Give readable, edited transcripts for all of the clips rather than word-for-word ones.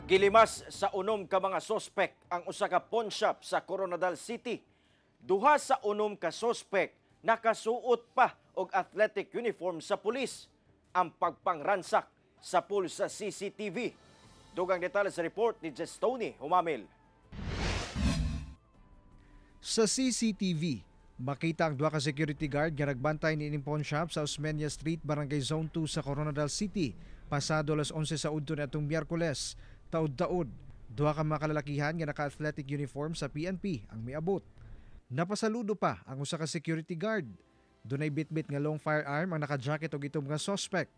Gilimas sa unom ka mga sospek ang usa ka pawn shop sa Coronadal City. Duha sa unom ka sospek nakasuot pa og athletic uniform sa pulis. Ang pagpangransak sa pool sa CCTV. Dugang detalye sa report ni Tony Humamil. Sa CCTV, makita ang duha ka security guard nga nagbantay niining pawn shop sa Osmeña Street, Barangay Zone 2 sa Coronadal City. Pasado alas 11 sa udto natong Miyerkules. Taod-taod, duha ka mga kalalakihan nga naka-athletic uniform sa PNP ang miabot. Napasaludo pa ang usa ka security guard. Dunay bitbit nga long firearm ang naka-jacket og itom nga suspect.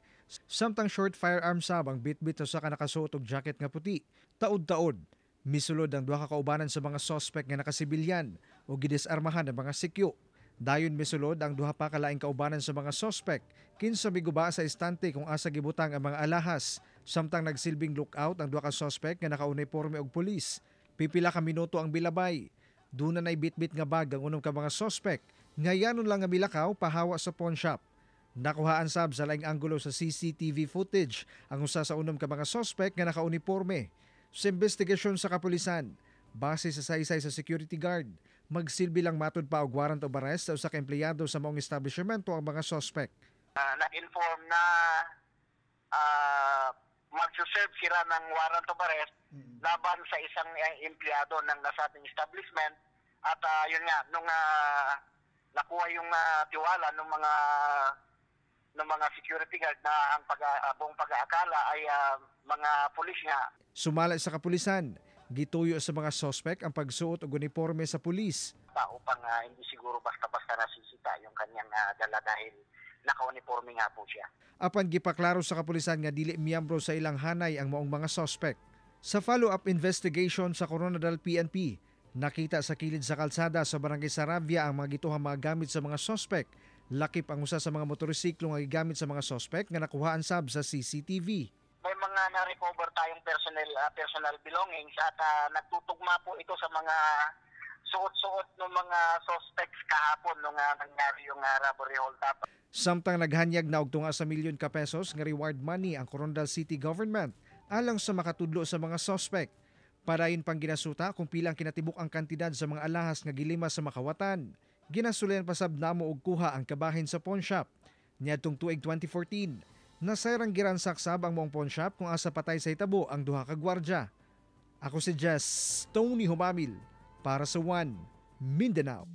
Samtang short firearm sab ang bitbit sa usa ka nakasuot og jacket nga puti. Taod-taod, misulod ang duha ka kaubanan sa mga suspect nga nakasibilyan o gidisarmahan ng mga sikyo. Dayon misulod ang duha pa ka laing kaubanan sa mga suspect kinsa miguba sa istante kung asa gibutang ang mga alahas. Samtang nagsilbing lookout ang duha ka suspect nga nakauniporme og pulis. Pipila ka minuto ang bilabay. Duna nay bitbit nga bag ang unom ka mga suspect. Ngayanon lang nga milakaw pahawa sa pawn shop. Nakuhaan sab sa laing anggulo sa CCTV footage ang usa sa unom ka mga suspect nga nakauniporme. Sa investigasyon sa kapulisan, base sa saysay sa security guard, magsilbi lang matud pa og warrant of arrest sa usa ka empleyado sa maong establishmento ang mga suspect. Na-inform na magsuserve sila ng warrant of arrest laban sa isang empleyado ng nasabing establishment at yun nga nung nakuha yung tiwala ng mga security guard na ang buong pag-aakala ay mga pulis nga. Sumala sa kapulisan, gituyo sa mga suspect ang pagsuot og uniporme sa pulis. Upang hindi siguro basta-basta nasisita yung kanyang dala dahil naka-uniforme nga po siya. Apan gipaklaro sa kapulisan nga dili miyembro sa ilang hanay ang maong mga suspect. Sa follow-up investigation sa Coronadal PNP, nakita sa kilid sa kalsada sa Barangay Saravia ang mga gituhang mga gamit sa mga suspect. Lakip ang usa sa mga motorsiklo nga gigamit sa mga suspect nga nakuhaan sab sa CCTV. May mga na-recover tayong personal belongings at nagtutugma po ito sa mga suot-suot ng mga suspects kahapon nung nangyari yung robbery hold up. Samtang naghanyag na og tunga sa milyon ka pesos nga reward money ang Coronadal City Government alang sa makatudlo sa mga suspect. Parayon pang ginasuta kung pilang kinatibuk ang kantidad sa mga alahas nga gilima sa makawatan. Ginasulen pa sab namo og kuha ang kabahin sa pawn shop. Niadtong tuig 2014, nasayrang giransak sab ang maong pawn shop kung asa patay sa hitabo ang duha ka gwardya. Ako si Tony Humamil para sa One Mindanao.